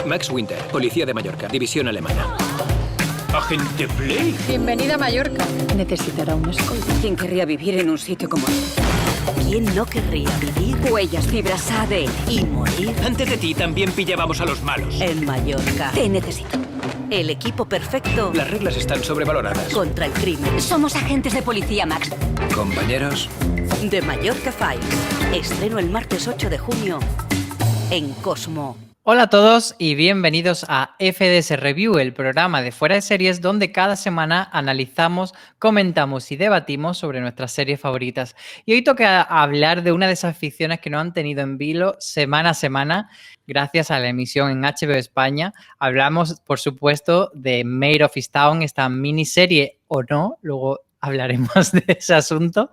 Max Winter, policía de Mallorca, división alemana. Agente Blake. Bienvenida a Mallorca. Necesitará un escolta. ¿Quién querría vivir en un sitio como este? ¿Quién no querría vivir Huellas, fibras, ADN. y morir Antes de ti también pillábamos a los malos. en Mallorca? Te necesito. El equipo perfecto Las reglas están sobrevaloradas. contra el crimen. Somos agentes de policía, Max. Compañeros, De Mallorca Files. Estreno el martes 8 de junio en Cosmo. Hola a todos y bienvenidos a FDS Review, el programa de Fuera de Series donde cada semana analizamos, comentamos y debatimos sobre nuestras series favoritas. Y hoy toca hablar de una de esas ficciones que nos han tenido en vilo semana a semana gracias a la emisión en HBO España. Hablamos, por supuesto, de Mare of Easttown, esta miniserie o no, luego hablaremos de ese asunto,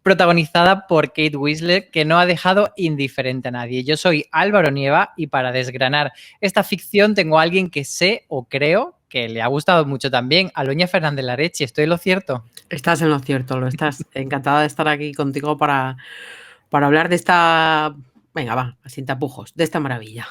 protagonizada por Kate Winslet, que no ha dejado indiferente a nadie. Yo soy Álvaro Nieva y para desgranar esta ficción tengo a alguien que sé o creo que le ha gustado mucho también, Aloña Fernández Larechi. ¿Estoy en lo cierto? Estás en lo cierto, lo estás. Encantada de estar aquí contigo para hablar de esta... Venga, va, sin tapujos, de esta maravilla.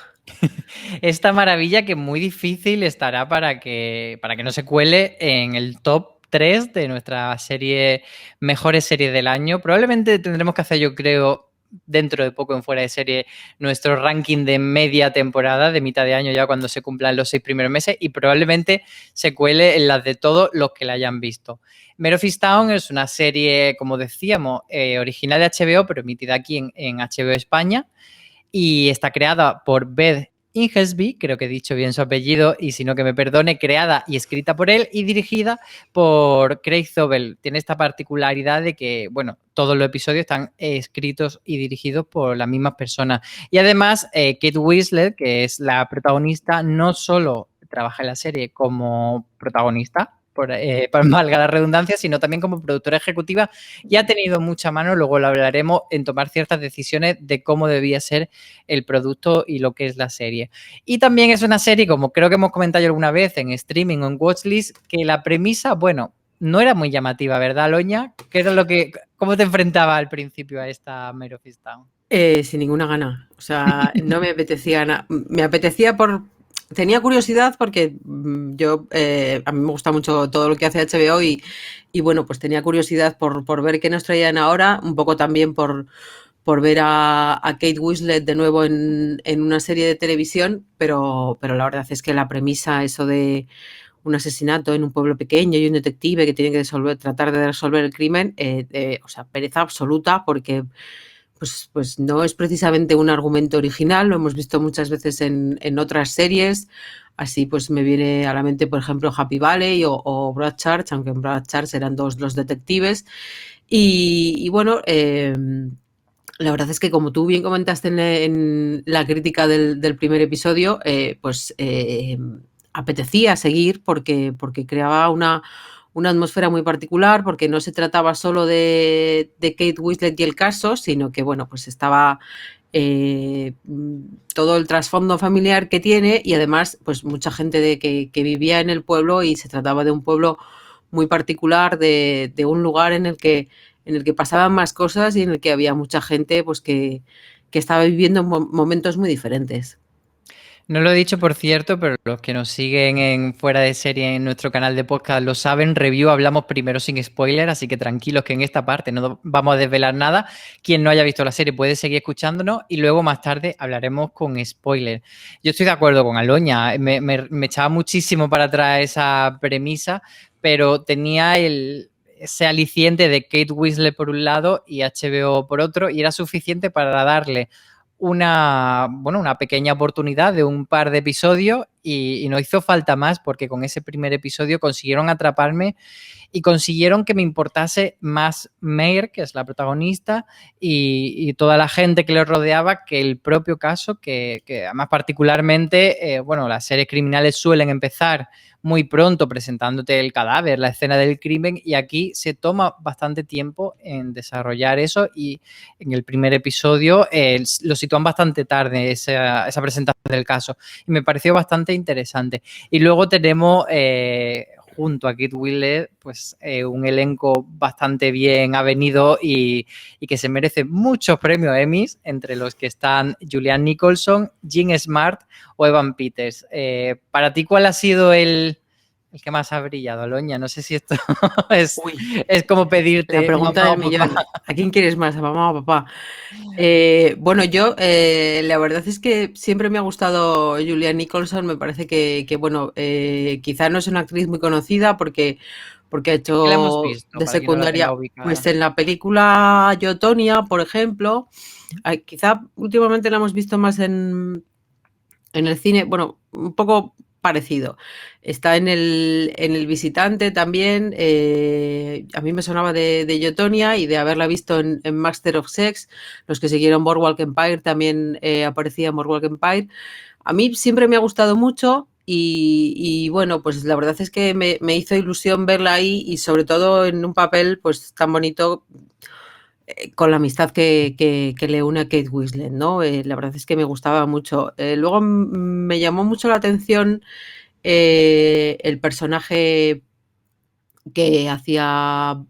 Esta maravilla que muy difícil estará para que no se cuele en el top 3 de nuestra serie mejores series del año. Probablemente tendremos que hacer, yo creo, dentro de poco en Fuera de Serie, nuestro ranking de media temporada, de mitad de año ya cuando se cumplan los 6 primeros meses, y probablemente se cuele en las de todos los que la hayan visto. Mare of Easttown es una serie, como decíamos, original de HBO, pero emitida aquí en HBO España, y está creada por Beth Inglesby, creo que he dicho bien su apellido, y si no que me perdone, creada y escrita por él y dirigida por Craig Zobel. Tiene esta particularidad de que, bueno, todos los episodios están escritos y dirigidos por las mismas personas. Y además, Kate Winslet, que es la protagonista, no solo trabaja en la serie como protagonista, por valga la redundancia, sino también como productora ejecutiva, y ha tenido mucha mano, luego lo hablaremos, en tomar ciertas decisiones de cómo debía ser el producto y lo que es la serie. Y también es una serie, como creo que hemos comentado alguna vez en streaming o en Watchlist, que la premisa, bueno, no era muy llamativa, ¿verdad, Loña? ¿Cómo te enfrentaba al principio a esta Mare of Easttown? Sin ninguna gana. O sea, no me apetecía nada. Me apetecía Tenía curiosidad porque yo, a mí me gusta mucho todo lo que hace HBO y bueno, pues tenía curiosidad por ver qué nos traían ahora, un poco también por ver a Kate Winslet de nuevo en una serie de televisión, pero la verdad es que la premisa, eso de un asesinato en un pueblo pequeño y un detective que tiene que tratar de resolver el crimen, o sea, pereza absoluta porque... Pues no es precisamente un argumento original, lo hemos visto muchas veces en otras series, así pues me viene a la mente, por ejemplo, Happy Valley o Broadchurch, aunque en Broadchurch eran dos los detectives, y bueno, la verdad es que como tú bien comentaste en la crítica del primer episodio, apetecía seguir porque creaba una atmósfera muy particular, porque no se trataba solo de Kate Winslet y el caso, sino que, bueno, pues estaba todo el trasfondo familiar que tiene y además, pues mucha gente que vivía en el pueblo y se trataba de un pueblo muy particular, de un lugar en el que pasaban más cosas y en el que había mucha gente pues que estaba viviendo momentos muy diferentes. No lo he dicho, por cierto, pero los que nos siguen en Fuera de Serie en nuestro canal de podcast lo saben. Review hablamos primero sin spoiler, así que tranquilos que en esta parte no vamos a desvelar nada. Quien no haya visto la serie puede seguir escuchándonos y luego más tarde hablaremos con spoiler. Yo estoy de acuerdo con Aloña, me echaba muchísimo para atrás esa premisa, pero tenía ese aliciente de Kate Winslet por un lado y HBO por otro, y era suficiente para darle una pequeña oportunidad de un par de episodios y no hizo falta más porque con ese primer episodio consiguieron atraparme y consiguieron que me importase más Mare, que es la protagonista, y toda la gente que le rodeaba que el propio caso, que además particularmente, las series criminales suelen empezar muy pronto presentándote el cadáver, la escena del crimen, y aquí se toma bastante tiempo en desarrollar eso y en el primer episodio lo sitúan bastante tarde esa presentación del caso y me pareció bastante interesante. Y luego tenemos junto a Kate Winslet, pues un elenco bastante bien avenido y que se merece muchos premios Emmys, entre los que están Julianne Nicholson, Jean Smart o Evan Peters. Para ti, ¿cuál ha sido el que más ha brillado, Aloña? No sé si esto es como pedirte... La pregunta del millón. ¿A quién quieres más? ¿A mamá o a papá? Bueno, yo la verdad es que siempre me ha gustado Julianne Nicholson. Me parece que bueno, quizá no es una actriz muy conocida porque ha hecho La hemos visto, de para quien no la secundaria, tenga ubicada. pues en la película Yo, Tonya, por ejemplo. Quizá últimamente la hemos visto más en el cine, bueno, un poco parecido. Está en el Visitante también. A mí me sonaba de Yo, Tonya y de haberla visto en Master of Sex. Los que siguieron Boardwalk Empire también aparecía en Boardwalk Empire. A mí siempre me ha gustado mucho y bueno, pues la verdad es que me hizo ilusión verla ahí y sobre todo en un papel pues tan bonito, con la amistad que le une a Kate Winslet, ¿no? La verdad es que me gustaba mucho. Luego me llamó mucho la atención el personaje que hacía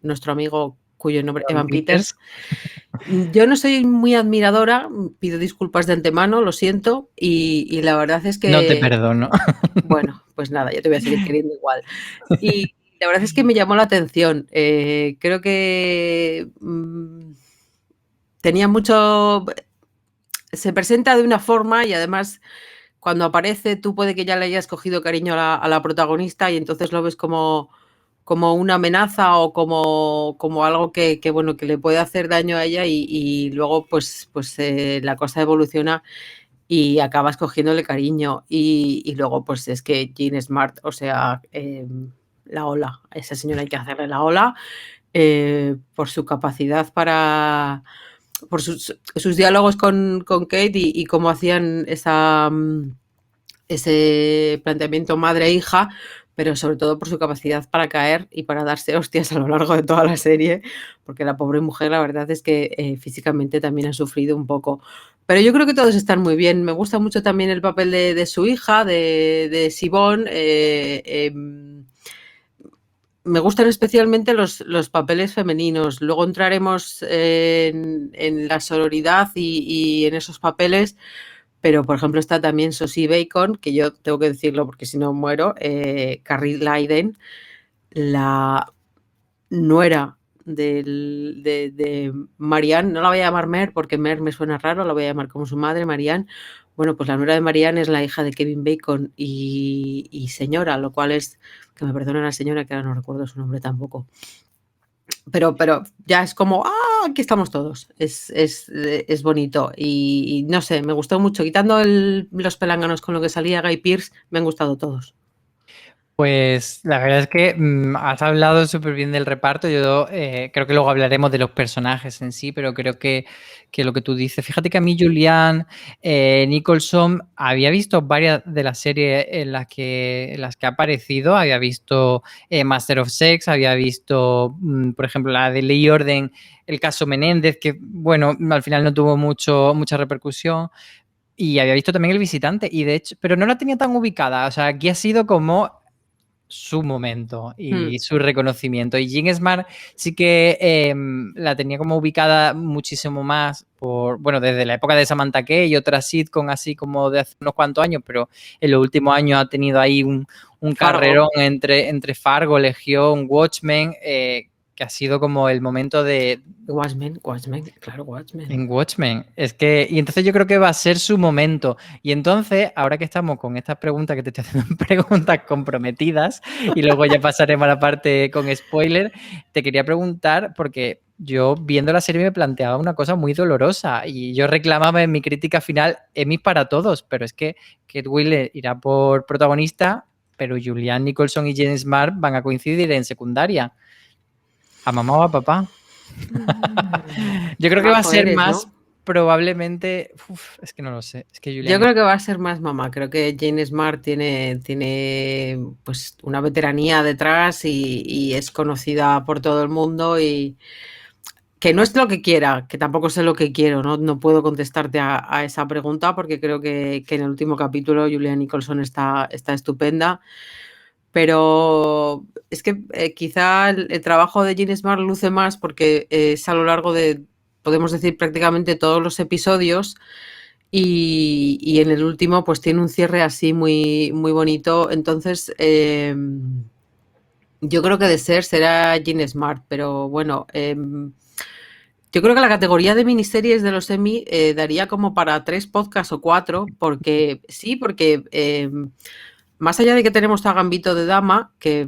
nuestro amigo, cuyo nombre Evan Peters. Yo no soy muy admiradora, pido disculpas de antemano, lo siento, y la verdad es que... No te perdono. Bueno, pues nada, yo te voy a seguir queriendo igual. Y la verdad es que me llamó la atención. Creo que tenía mucho... Se presenta de una forma y además cuando aparece tú puede que ya le hayas cogido cariño a la protagonista y entonces lo ves como una amenaza o como algo que bueno, que le puede hacer daño a ella y luego pues la cosa evoluciona y acabas cogiéndole cariño y luego pues es que Jean Smart, o sea, la ola, a esa señora hay que hacerle la ola por su capacidad por sus diálogos con Kate y cómo hacían ese planteamiento madre-hija, pero sobre todo por su capacidad para caer y para darse hostias a lo largo de toda la serie, porque la pobre mujer, la verdad es que físicamente también ha sufrido un poco. Pero yo creo que todos están muy bien. Me gusta mucho también el papel de su hija, de Siobhan. Me gustan especialmente los papeles femeninos. Luego entraremos en la sororidad y en esos papeles. Pero, por ejemplo, está también Sosie Bacon, que yo tengo que decirlo porque si no muero, Carrie Lydon, la nuera de Marianne. No la voy a llamar Mer porque Mer me suena raro, la voy a llamar como su madre, Marianne. Bueno, pues la nuera de Marianne es la hija de Kevin Bacon y señora, lo cual es, que me perdone la señora, que ahora no recuerdo su nombre tampoco. Pero ya es como, aquí estamos todos. Es bonito. Y no sé, me gustó mucho. Quitando los pelánganos con lo que salía Guy Pearce, me han gustado todos. Pues la verdad es que has hablado súper bien del reparto. Yo creo que luego hablaremos de los personajes en sí, pero creo que lo que tú dices, fíjate que a mí Julianne Nicholson había visto varias de las series en las que ha aparecido. Había visto Master of Sex, había visto, por ejemplo, la de Ley y Orden, el caso Menéndez, que bueno, al final no tuvo mucha repercusión. Y había visto también El Visitante, y de hecho, pero no la tenía tan ubicada. O sea, aquí ha sido como su momento y su reconocimiento. Y Jean Smart sí que la tenía como ubicada muchísimo más desde la época de Samantha Kay y otra sitcom así como de hace unos cuantos años, pero en los últimos años ha tenido ahí un carrerón entre Fargo, Legión, Watchmen, que ha sido como el momento de... Watchmen, claro, Watchmen. En Watchmen. Es que... Y entonces yo creo que va a ser su momento. Y entonces, ahora que estamos con estas preguntas, que te estoy haciendo preguntas comprometidas, y luego ya pasaremos a la parte con spoiler, te quería preguntar, porque yo viendo la serie me planteaba una cosa muy dolorosa, y yo reclamaba en mi crítica final Emmys para todos, pero es que Kate Winslet irá por protagonista, pero Julianne Nicholson y Jean Smart van a coincidir en secundaria. ¿A mamá o a papá? Yo creo que va a ser más, ¿no? Probablemente... es que no lo sé. Es que yo creo que va a ser más mamá. Creo que Jean Smart tiene pues una veteranía detrás y es conocida por todo el mundo y que no es lo que quiera, que tampoco sé lo que quiero, no puedo contestarte a esa pregunta porque creo que en el último capítulo Julianne Nicholson está estupenda. pero es que quizá el trabajo de Jean Smart luce más porque es a lo largo de, podemos decir, prácticamente todos los episodios y en el último pues tiene un cierre así muy, muy bonito. Entonces, yo creo que de ser será Jean Smart, pero bueno, yo creo que la categoría de miniseries de los Emmy daría como para 3 podcasts o 4, porque sí, porque más allá de que tenemos a Gambito de Dama, que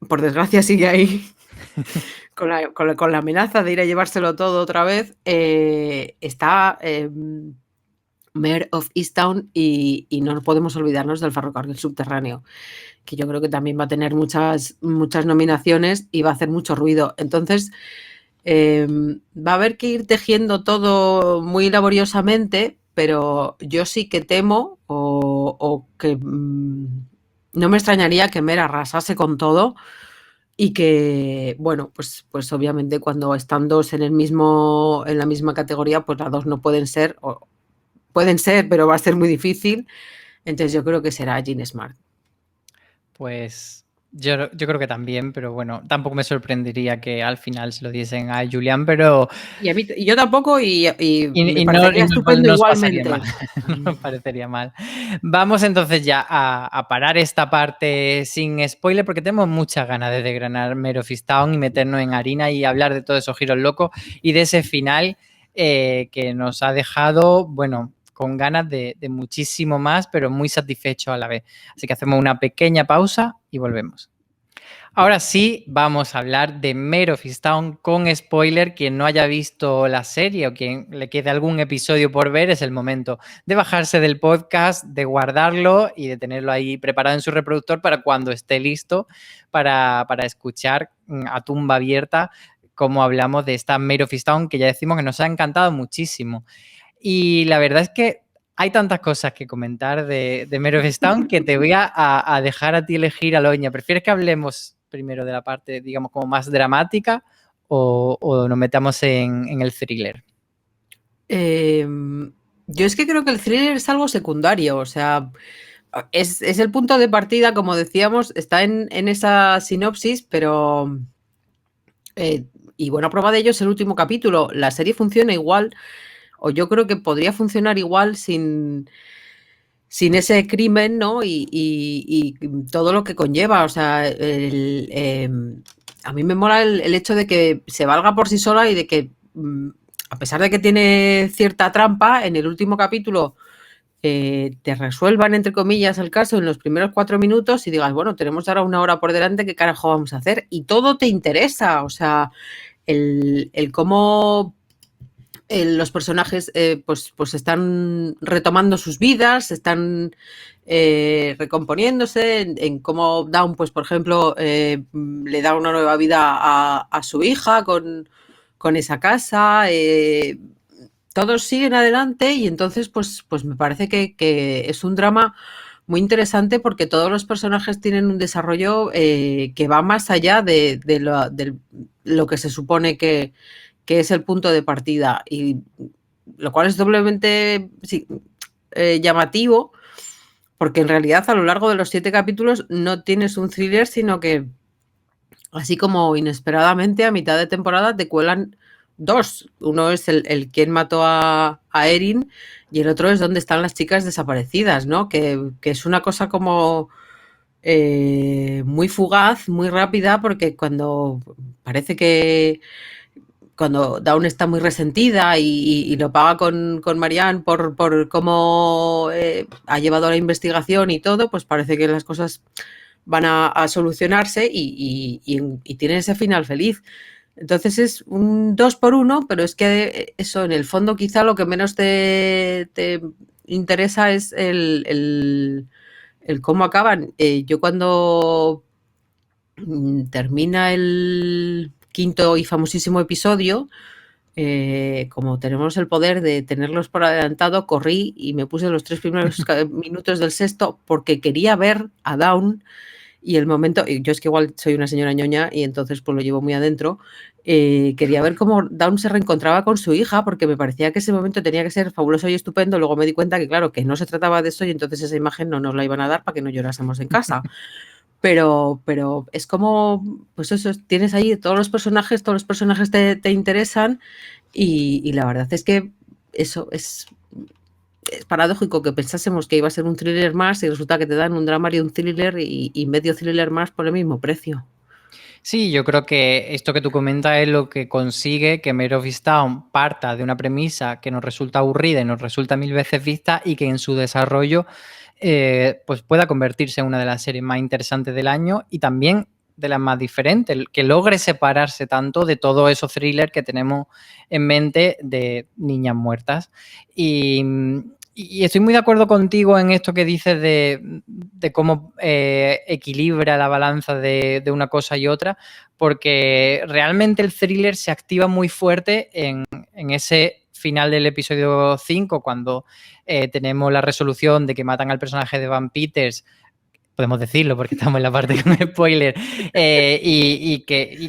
por desgracia sigue ahí con la amenaza de ir a llevárselo todo otra vez, está Mare of Easttown y no podemos olvidarnos del ferrocarril subterráneo, que yo creo que también va a tener muchas nominaciones y va a hacer mucho ruido. Entonces, va a haber que ir tejiendo todo muy laboriosamente, pero yo sí que temo o que no me extrañaría que Mare arrasase con todo y que, bueno, pues obviamente cuando están dos en la misma categoría, pues las dos no pueden ser, o pueden ser, pero va a ser muy difícil. Entonces yo creo que será Jean Smart. Pues yo creo que también, pero bueno, tampoco me sorprendería que al final se lo diesen a Julián, pero... Y yo tampoco, y me no parecería estupendo nos igualmente. parecería mal. No parecería mal. Vamos entonces ya a parar esta parte sin spoiler, porque tenemos muchas ganas de desgranar Mare of Easttown y meternos en harina y hablar de todos esos giros locos y de ese final que nos ha dejado, bueno, con ganas de muchísimo más, pero muy satisfechos a la vez. Así que hacemos una pequeña pausa y volvemos. Ahora sí, vamos a hablar de Mare of Easttown con spoiler. Quien no haya visto la serie o quien le quede algún episodio por ver, es el momento de bajarse del podcast, de guardarlo y de tenerlo ahí preparado en su reproductor para cuando esté listo para escuchar a tumba abierta cómo hablamos de esta Mare of Easttown, que ya decimos que nos ha encantado muchísimo. Y la verdad es que hay tantas cosas que comentar de Mare of Easttown que te voy a dejar a ti elegir, Aloña. ¿Prefieres que hablemos primero de la parte, digamos, como más dramática o nos metamos en el thriller? Yo es que creo que el thriller es algo secundario, o sea, es el punto de partida, como decíamos, está en esa sinopsis, pero... y buena prueba de ello es el último capítulo. La serie funciona igual, o yo creo que podría funcionar igual sin ese crimen, ¿no? Y todo lo que conlleva. O sea, a mí me mola el hecho de que se valga por sí sola y de que, a pesar de que tiene cierta trampa, en el último capítulo te resuelvan, entre comillas, el caso en los primeros 4 minutos y digas, bueno, tenemos ahora 1 hora por delante, ¿qué carajo vamos a hacer? Y todo te interesa. O sea, el cómo... los personajes pues están retomando sus vidas, están recomponiéndose en cómo Dawn, pues por ejemplo, le da una nueva vida a su hija con esa casa. Todos siguen adelante y entonces pues me parece que es un drama muy interesante porque todos los personajes tienen un desarrollo que va más allá de lo que se supone que es el punto de partida, y lo cual es doblemente llamativo, porque en realidad a lo largo de los 7 capítulos no tienes un thriller, sino que así como inesperadamente a mitad de temporada te cuelan 2. Uno es el quién mató a Erin y el otro es dónde están las chicas desaparecidas, ¿no? Que es una cosa como muy fugaz, muy rápida, porque cuando parece que cuando Dawn está muy resentida y lo paga con Marianne por cómo ha llevado la investigación y todo, pues parece que las cosas van a solucionarse y tiene ese final feliz. Entonces es un 2 por 1, pero es que eso, en el fondo, quizá lo que menos te interesa es el cómo acaban. Yo cuando termina el 5º y famosísimo episodio, como tenemos el poder de tenerlos por adelantado, corrí y me puse los 3 primeros minutos del 6º porque quería ver a Dawn Y el momento, y yo es que igual soy una señora ñoña y entonces pues lo llevo muy adentro, quería ver cómo Dawn se reencontraba con su hija porque me parecía que ese momento tenía que ser fabuloso y estupendo. Luego me di cuenta que claro, que no se trataba de eso y entonces esa imagen no nos la iban a dar para que no llorásemos en casa. Pero es como, pues eso, tienes ahí todos los personajes te interesan y la verdad es que eso es paradójico que pensásemos que iba a ser un thriller más y resulta que te dan un drama y un thriller y medio thriller más por el mismo precio. Sí, yo creo que esto que tú comentas es lo que consigue que Mare of Easttown parta de una premisa que nos resulta aburrida y nos resulta 1000 veces vista y que en su desarrollo pues pueda convertirse en una de las series más interesantes del año y también de las más diferentes, que logre separarse tanto de todos esos thrillers que tenemos en mente de niñas muertas. Y estoy muy de acuerdo contigo en esto que dices de cómo equilibra la balanza de una cosa y otra, porque realmente el thriller se activa muy fuerte en ese final del episodio 5, cuando tenemos la resolución de que matan al personaje de Van Peters. Podemos decirlo porque estamos en la parte con spoiler. Y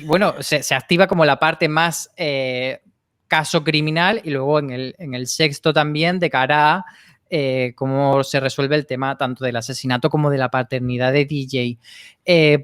bueno, se activa como la parte más caso criminal y luego en el sexto también de cara a cómo se resuelve el tema tanto del asesinato como de la paternidad de DJ.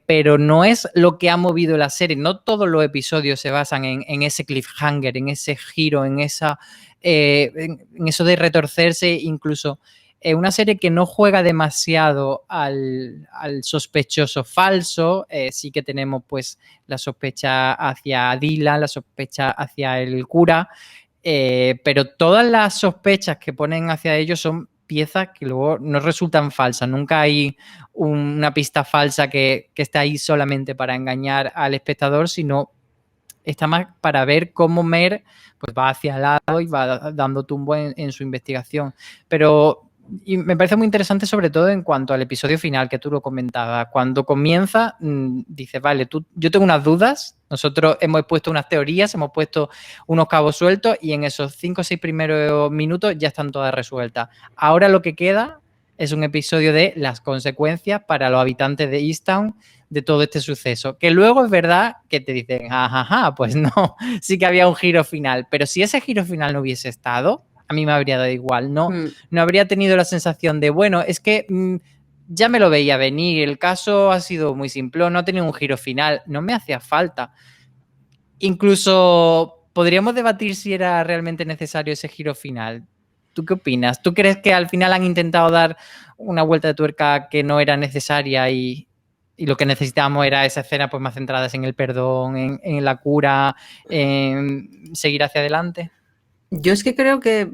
Pero no es lo que ha movido la serie. No todos los episodios se basan en ese cliffhanger, en ese giro, en eso de retorcerse incluso. Una serie que no juega demasiado al sospechoso falso. Sí que tenemos pues la sospecha hacia Dylan, la sospecha hacia el cura, pero todas las sospechas que ponen hacia ellos son piezas que luego no resultan falsas. Nunca hay una pista falsa que está ahí solamente para engañar al espectador, sino está más para ver cómo Mer pues, va hacia el lado y va dando tumbo en su investigación. Pero y me parece muy interesante sobre todo en cuanto al episodio final que tú lo comentabas. Cuando comienza, dices, vale, yo tengo unas dudas, nosotros hemos puesto unas teorías, hemos puesto unos cabos sueltos y en esos 5 o 6 primeros minutos ya están todas resueltas. Ahora lo que queda es un episodio de las consecuencias para los habitantes de Easttown de todo este suceso. Que luego es verdad que te dicen, jajaja, pues no, sí que había un giro final, pero si ese giro final no hubiese estado, a mí me habría dado igual, no habría tenido la sensación de, bueno, es que ya me lo veía venir, el caso ha sido muy simple, no ha tenido un giro final, no me hacía falta. Incluso podríamos debatir si era realmente necesario ese giro final. ¿Tú qué opinas? ¿Tú crees que al final han intentado dar una vuelta de tuerca que no era necesaria y lo que necesitábamos era esa escena pues más centradas en el perdón, en la cura, en seguir hacia adelante? Yo es que creo que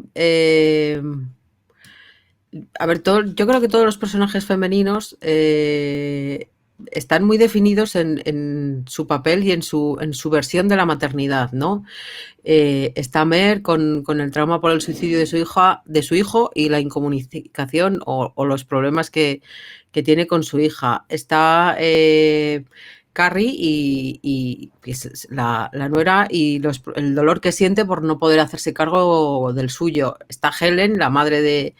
a ver, yo creo que todos los personajes femeninos están muy definidos en su papel y en su versión de la maternidad, ¿no? Está Mer con el trauma por el suicidio de su hijo y la incomunicación o los problemas que tiene con su hija. Está Carrie y la nuera y el dolor que siente por no poder hacerse cargo del suyo. Está Helen, la madre de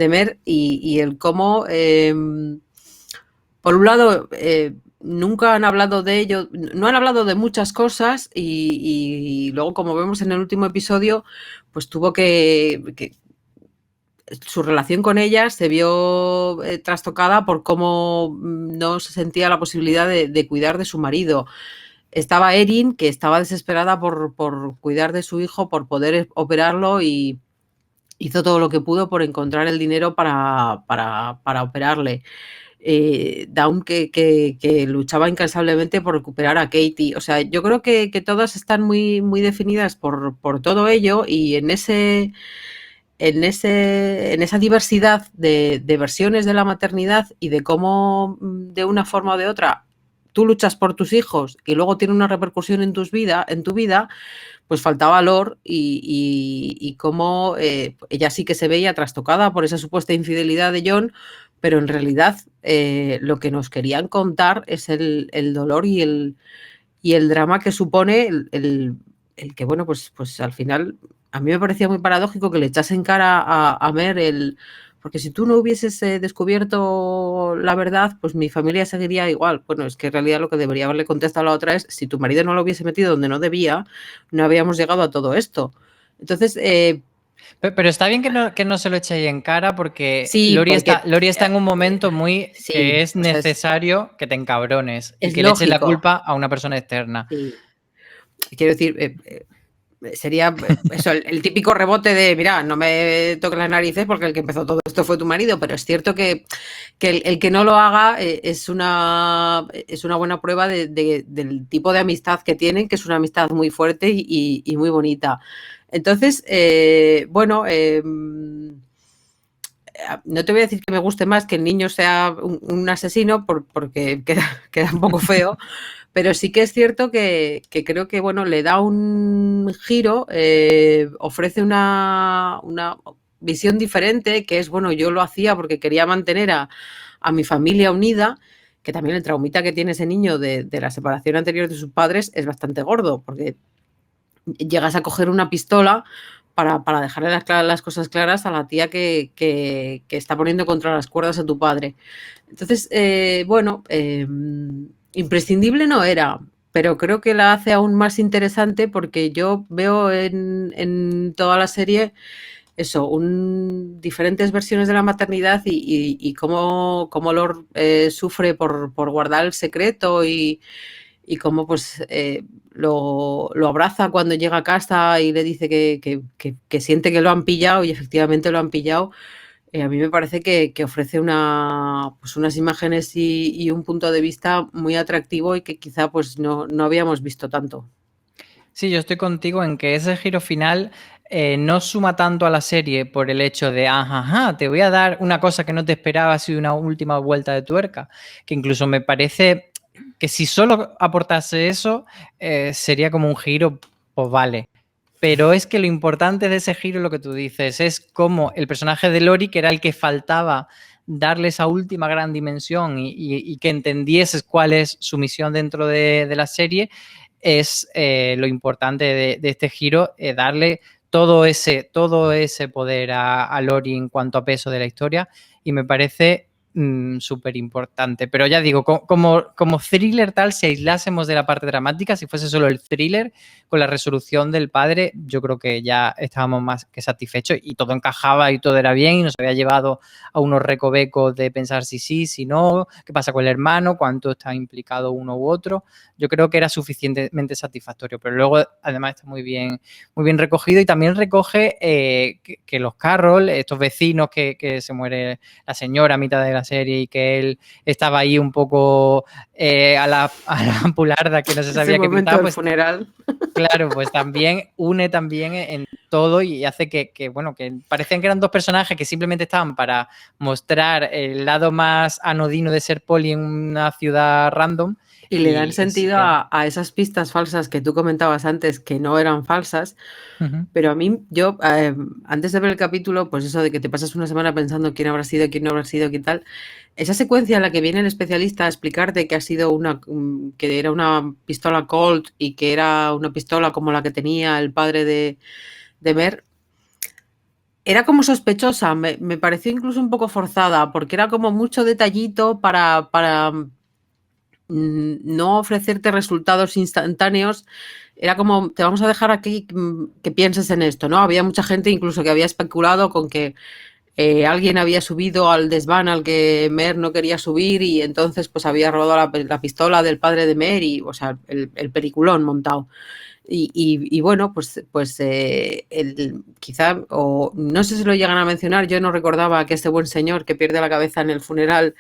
Mer, y el cómo, por un lado, nunca han hablado de ello, no han hablado de muchas cosas y luego, como vemos en el último episodio, pues tuvo que su relación con ella se vio trastocada por cómo no se sentía la posibilidad de cuidar de su marido. Estaba Erin, que estaba desesperada por cuidar de su hijo, por poder operarlo y hizo todo lo que pudo por encontrar el dinero para operarle. Dawn, que luchaba incansablemente por recuperar a Katie. O sea, yo creo que todas están muy, muy definidas por todo ello y en esa diversidad de versiones de la maternidad y de cómo de una forma o de otra tú luchas por tus hijos y luego tiene una repercusión en tu vida, pues falta valor y cómo ella sí que se veía trastocada por esa supuesta infidelidad de John, pero en realidad lo que nos querían contar es el dolor y el drama que supone el que, bueno, pues al final a mí me parecía muy paradójico que le echasen cara a Mer porque si tú no hubieses descubierto la verdad, pues mi familia seguiría igual. Bueno, es que en realidad lo que debería haberle contestado la otra es, si tu marido no lo hubiese metido donde no debía, no habíamos llegado a todo esto. Entonces, Pero está bien que no se lo eche ahí en cara porque sí, Lori porque está en un momento muy sí, que es o sea, necesario que te encabrones y es que le eches la lógico. culpa a una persona externa. Sí. Quiero decir, sería eso, el típico rebote de, mira, no me toques las narices porque el que empezó todo esto fue tu marido, pero es cierto que el que no lo haga es una buena prueba del tipo de amistad que tienen, que es una amistad muy fuerte y muy bonita. Entonces, bueno, no te voy a decir que me guste más que el niño sea un asesino porque queda un poco feo, pero sí que es cierto que creo que bueno, le da un giro, ofrece una visión diferente, que es bueno, yo lo hacía porque quería mantener a mi familia unida, que también el traumita que tiene ese niño de la separación anterior de sus padres es bastante gordo, porque llegas a coger una pistola para dejarle las cosas claras a la tía que está poniendo contra las cuerdas a tu padre. Entonces, bueno, imprescindible no era, pero creo que la hace aún más interesante porque yo veo en toda la serie eso, diferentes versiones de la maternidad y cómo Lord sufre por guardar el secreto y cómo pues lo abraza cuando llega a casa y le dice que siente que lo han pillado y efectivamente lo han pillado. A mí me parece que ofrece pues unas imágenes y un punto de vista muy atractivo y que quizá pues no habíamos visto tanto. Sí, yo estoy contigo en que ese giro final no suma tanto a la serie por el hecho de, ajá, te voy a dar una cosa que no te esperabas y una última vuelta de tuerca, que incluso me parece que si solo aportase eso, sería como un giro, pues vale. Pero es que lo importante de ese giro, lo que tú dices, es como el personaje de Lori, que era el que faltaba darle esa última gran dimensión y que entendieses cuál es su misión dentro de la serie, es lo importante de este giro, darle todo ese poder a Lori en cuanto a peso de la historia, y me parece súper importante. Pero ya digo, como thriller tal, si aislásemos de la parte dramática, si fuese solo el thriller, con la resolución del padre, yo creo que ya estábamos más que satisfechos y todo encajaba y todo era bien y nos había llevado a unos recovecos de pensar si sí, si no, qué pasa con el hermano, cuánto está implicado uno u otro. Yo creo que era suficientemente satisfactorio, pero luego además está muy bien recogido y también recoge que los Carroll, estos vecinos que se muere la señora a mitad de la serie y que él estaba ahí un poco a la pularda que no se sabía qué pintaba, pues funeral. Claro, pues también une también en todo y hace que parecían que eran dos personajes que simplemente estaban para mostrar el lado más anodino de ser poli en una ciudad random. Y le dan sentido a esas pistas falsas que tú comentabas antes, que no eran falsas. Pero a mí, yo, antes de ver el capítulo, pues eso de que te pasas una semana pensando quién habrá sido, quién no habrá sido, qué tal, esa secuencia en la que viene el especialista a explicarte que que era una pistola Colt y que era una pistola como la que tenía el padre de Mer, era como sospechosa, me pareció incluso un poco forzada, porque era como mucho detallito para no ofrecerte resultados instantáneos. Era como, te vamos a dejar aquí que pienses en esto, ¿no? Había mucha gente incluso que había especulado con que alguien había subido al desván al que Mer no quería subir y entonces pues había robado la pistola del padre de Mer y, o sea, el peliculón montado. Y bueno, pues quizá, o no sé si lo llegan a mencionar, yo no recordaba que este buen señor que pierde la cabeza en el funeral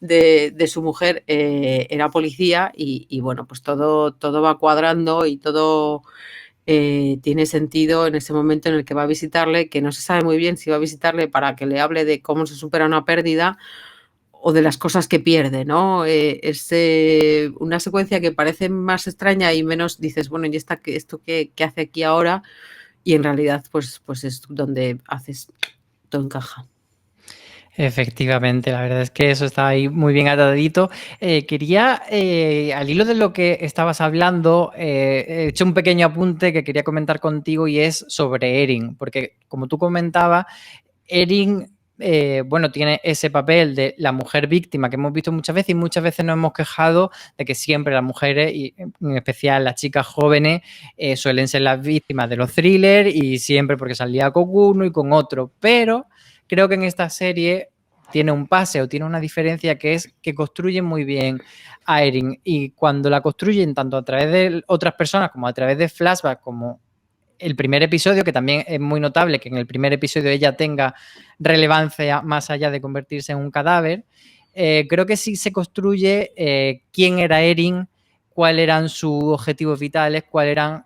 de su mujer era policía y bueno, pues todo va cuadrando y todo tiene sentido en ese momento en el que va a visitarle, que no se sabe muy bien si va a visitarle para que le hable de cómo se supera una pérdida o de las cosas que pierde, ¿no? Es una secuencia que parece más extraña y menos dices, bueno, ¿y esto qué hace aquí ahora? Y en realidad, pues es donde todo encaja. Efectivamente, la verdad es que eso está ahí muy bien atadito. Quería, al hilo de lo que estabas hablando, he hecho un pequeño apunte que quería comentar contigo y es sobre Erin, porque como tú comentabas, Erin bueno, tiene ese papel de la mujer víctima que hemos visto muchas veces y muchas veces nos hemos quejado de que siempre las mujeres, y en especial las chicas jóvenes, suelen ser las víctimas de los thrillers y siempre porque salía con uno y con otro. Pero creo que en esta serie tiene un pase o tiene una diferencia que es que construyen muy bien a Erin y cuando la construyen tanto a través de otras personas como a través de flashback como el primer episodio, que también es muy notable que en el primer episodio ella tenga relevancia más allá de convertirse en un cadáver, creo que sí se construye quién era Erin, cuáles eran sus objetivos vitales, cuáles eran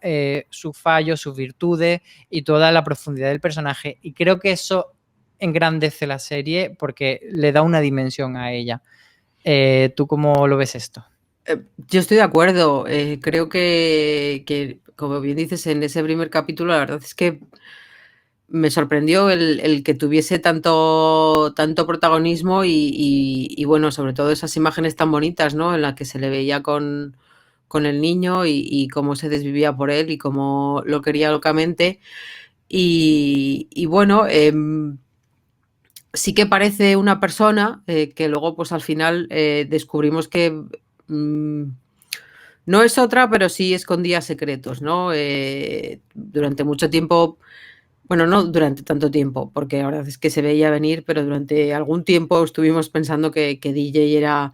sus fallos, sus virtudes y toda la profundidad del personaje. Y creo que eso engrandece la serie porque le da una dimensión a ella. ¿Tú cómo lo ves esto? Yo estoy de acuerdo. Creo que, como bien dices, en ese primer capítulo, la verdad es que me sorprendió el que tuviese tanto protagonismo y bueno, sobre todo esas imágenes tan bonitas, ¿no? En las que se le veía con el niño y cómo se desvivía por él y cómo lo quería locamente. Y bueno, sí que parece una persona que luego, pues al final descubrimos que no es otra, pero sí escondía secretos, ¿no? Durante mucho tiempo, bueno, no durante tanto tiempo, porque la verdad es que se veía venir, pero durante algún tiempo estuvimos pensando que DJ era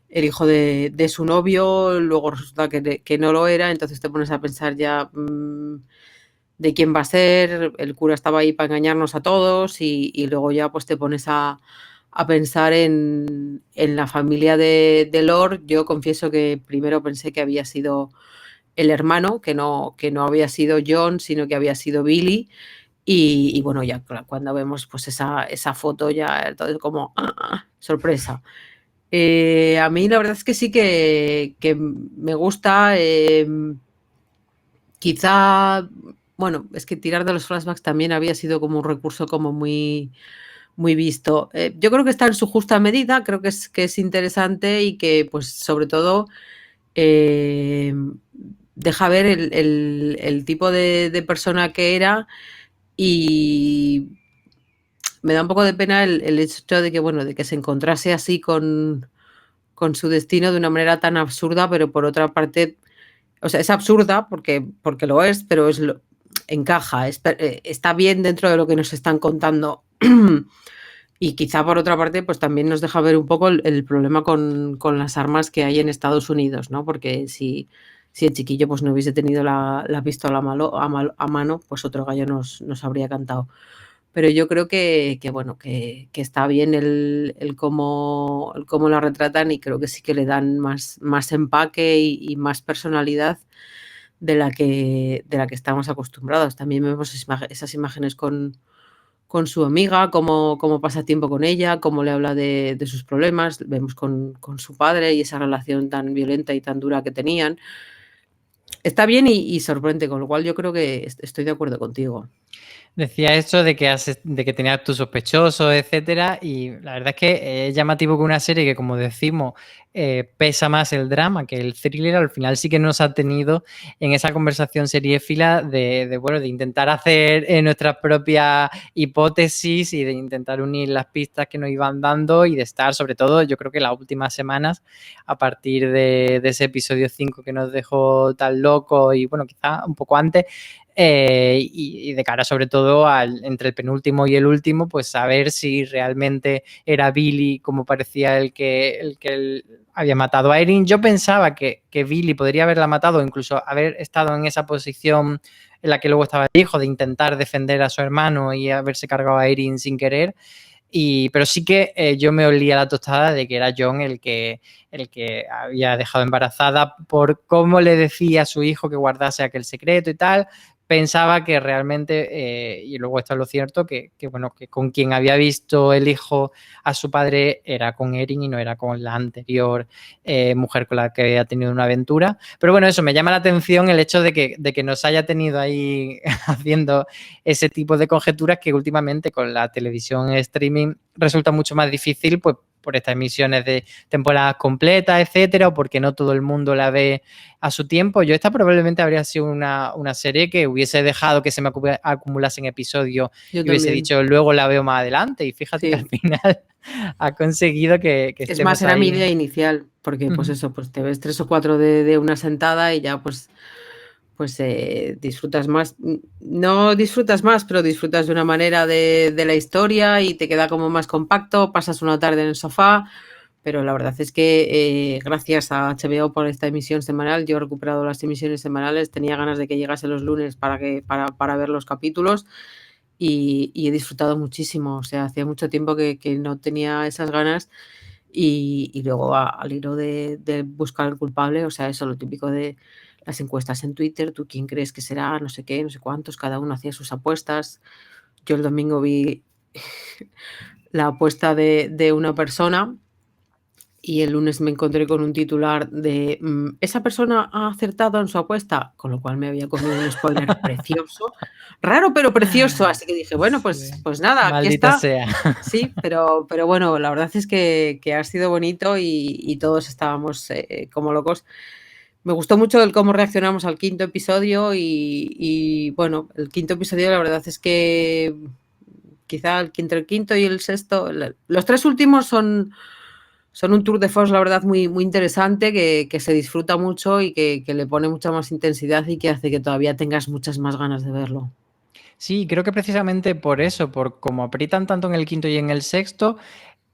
el hijo de su novio, luego resulta que no lo era, entonces te pones a pensar ya de quién va a ser, el cura estaba ahí para engañarnos a todos y luego ya pues te pones a pensar en la familia de Lord. Yo confieso que primero pensé que había sido el hermano, que no había sido John, sino que había sido Billy. Y bueno, ya cuando vemos pues esa foto ya todo como sorpresa. A mí la verdad es que sí que me gusta. Quizá, bueno, es que tirar de los flashbacks también había sido como un recurso como muy visto. Yo creo que está en su justa medida, creo que es interesante y que, pues, sobre todo, deja ver el tipo de persona que era y me da un poco de pena el hecho de que, bueno, de que se encontrase así con su destino de una manera tan absurda, pero por otra parte, o sea, es absurda porque lo es, pero encaja, está bien dentro de lo que nos están contando. Y quizá por otra parte, pues también nos deja ver un poco el problema con las armas que hay en Estados Unidos, ¿no? Porque si el chiquillo pues no hubiese tenido la pistola a mano, pues otro gallo nos habría cantado. Pero yo creo que bueno, que está bien el cómo la retratan y creo que sí que le dan más empaque y más personalidad de la que estamos acostumbrados. También vemos esas imágenes con su amiga, cómo pasa tiempo con ella, cómo le habla de sus problemas, vemos con su padre y esa relación tan violenta y tan dura que tenían. Está bien y sorprende, con lo cual yo creo que estoy de acuerdo contigo. Decía esto de que tenías tus sospechosos, etcétera, y la verdad es que es llamativo que una serie que, como decimos, pesa más el drama que el thriller, al final sí que nos ha tenido en esa conversación seriéfila de intentar hacer nuestras propias hipótesis y de intentar unir las pistas que nos iban dando y de estar, sobre todo, yo creo que las últimas semanas, a partir de ese episodio 5 que nos dejó tan loco y, bueno, quizá un poco antes, y de cara sobre todo entre el penúltimo y el último, pues saber si realmente era Billy como parecía el que había matado a Erin. Yo pensaba que Billy podría haberla matado, incluso haber estado en esa posición en la que luego estaba el hijo, de intentar defender a su hermano y haberse cargado a Erin sin querer. Pero sí que yo me olía la tostada de que era John el que había dejado embarazada por cómo le decía a su hijo que guardase aquel secreto y tal. Pensaba que realmente, y luego esto es lo cierto, que con quien había visto el hijo a su padre era con Erin y no era con la anterior mujer con la que había tenido una aventura. Pero bueno, eso me llama la atención el hecho de que nos haya tenido ahí haciendo ese tipo de conjeturas que últimamente con la televisión streaming resulta mucho más difícil, pues por estas emisiones de temporadas completas, etcétera, o porque no todo el mundo la ve a su tiempo. Yo esta probablemente habría sido una serie que hubiese dejado que se me acumulasen episodios Yo y hubiese también. dicho luego la veo más adelante, y fíjate Sí. que al final ha conseguido que Es estemos más, era mi ahí. idea inicial, porque pues Ujú. eso, pues te ves 3 o 4 de una sentada y ya pues disfrutas más. No disfrutas más, pero disfrutas de una manera de la historia y te queda como más compacto, pasas una tarde en el sofá, pero la verdad es que gracias a HBO por esta emisión semanal, yo he recuperado las emisiones semanales, tenía ganas de que llegase los lunes para ver los capítulos y he disfrutado muchísimo, o sea, hacía mucho tiempo que no tenía esas ganas y luego al hilo de buscar al culpable, o sea, eso, lo típico de las encuestas en Twitter, tú quién crees que será, no sé qué, no sé cuántos, cada uno hacía sus apuestas. Yo el domingo vi la apuesta de una persona y el lunes me encontré con un titular de esa persona ha acertado en su apuesta, con lo cual me había comido un spoiler precioso, raro pero precioso, así que dije, bueno, Sí. pues nada, aquí Maldita está. sea. Sí, pero bueno, la verdad es que ha sido bonito y todos estábamos como locos. Me gustó mucho el cómo reaccionamos al quinto episodio y bueno, el quinto episodio la verdad es que quizá entre el quinto y el sexto, los 3 últimos son un tour de force, la verdad, muy, muy interesante, que se disfruta mucho y que le pone mucha más intensidad y que hace que todavía tengas muchas más ganas de verlo. Sí, creo que precisamente por eso, por como aprietan tanto en el quinto y en el sexto,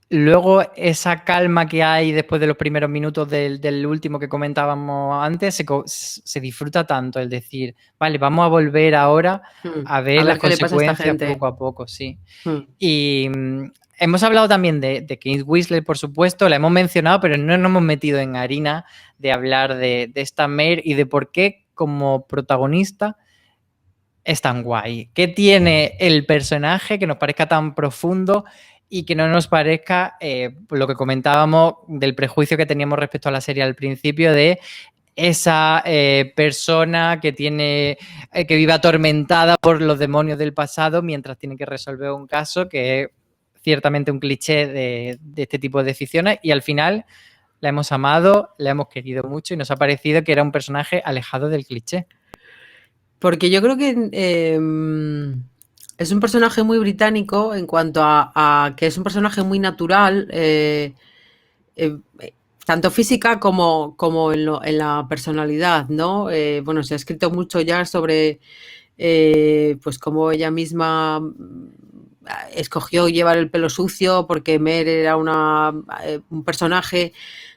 luego esa calma que hay después de los primeros minutos del último que comentábamos antes, se disfruta tanto el decir, vale, vamos a volver ahora a ver las qué le pasa a esta consecuencias gente. poco a poco, sí. Mm. Y hemos hablado también de Kate Winslet, por supuesto, la hemos mencionado, pero no nos hemos metido en harina de hablar de esta Mare y de por qué como protagonista es tan guay. ¿Qué tiene el personaje que nos parezca tan profundo y que no nos parezca lo que comentábamos del prejuicio que teníamos respecto a la serie al principio de esa persona que que vive atormentada por los demonios del pasado mientras tiene que resolver un caso, que es ciertamente un cliché de este tipo de ficciones, y al final la hemos amado, la hemos querido mucho y nos ha parecido que era un personaje alejado del cliché. Porque yo creo que es un personaje muy británico en cuanto a que es un personaje muy natural, tanto física como en la personalidad, ¿no? Bueno, se ha escrito mucho ya sobre pues cómo ella misma escogió llevar el pelo sucio porque Mare era un personaje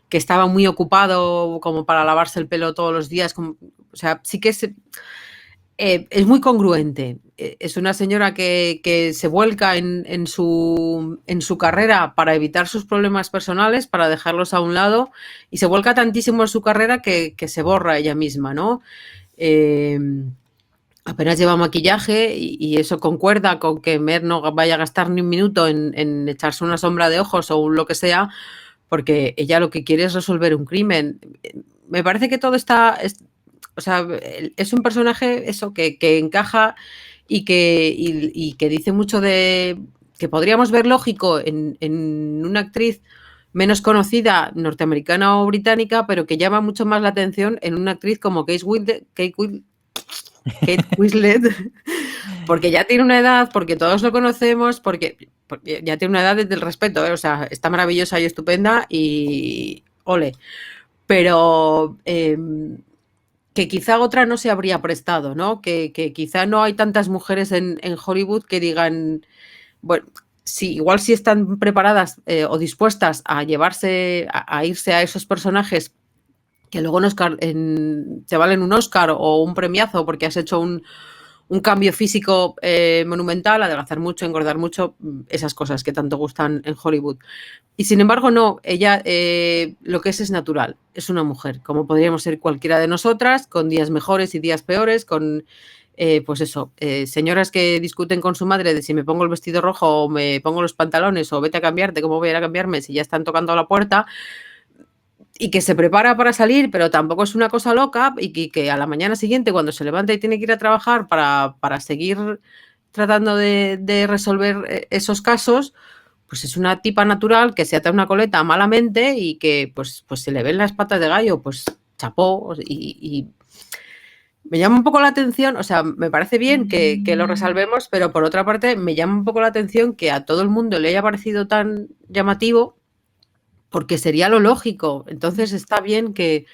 que estaba muy ocupado como para lavarse el pelo todos los días, o sea, sí que es muy congruente. Es una señora que se vuelca en su carrera para evitar sus problemas personales, para dejarlos a un lado, y se vuelca tantísimo en su carrera que se borra ella misma, ¿no? Apenas lleva maquillaje y eso concuerda con que Mare no vaya a gastar ni un minuto en echarse una sombra de ojos o lo que sea, porque ella lo que quiere es resolver un crimen. Me parece que todo está... O sea, es un personaje eso que encaja y que dice mucho de... que podríamos ver lógico en una actriz menos conocida, norteamericana o británica, pero que llama mucho más la atención en una actriz como Kate Winslet, porque ya tiene una edad, porque todos lo conocemos, porque ya tiene una edad desde el respeto, ¿eh? O sea, está maravillosa y estupenda y ole. Pero... que quizá otra no se habría prestado, ¿no? Que quizá no hay tantas mujeres en Hollywood que digan, bueno, sí, igual sí están preparadas o dispuestas a llevarse, a irse a esos personajes que luego te valen un Oscar o un premiazo porque has hecho un cambio físico monumental, adelgazar mucho, engordar mucho, esas cosas que tanto gustan en Hollywood. Y sin embargo, no, ella lo que es natural, es una mujer, como podríamos ser cualquiera de nosotras, con días mejores y días peores, con, pues eso, señoras que discuten con su madre de si me pongo el vestido rojo o me pongo los pantalones o vete a cambiarte, ¿cómo voy a ir a cambiarme si ya están tocando a la puerta? Y que se prepara para salir, pero tampoco es una cosa loca y que a la mañana siguiente, cuando se levanta y tiene que ir a trabajar para seguir tratando de resolver esos casos, pues es una tipa natural que se ata una coleta malamente y que pues se le ven las patas de gallo, pues chapó y me llama un poco la atención, o sea, me parece bien que lo resalvemos, pero por otra parte me llama un poco la atención que a todo el mundo le haya parecido tan llamativo, porque sería lo lógico. Entonces está bien que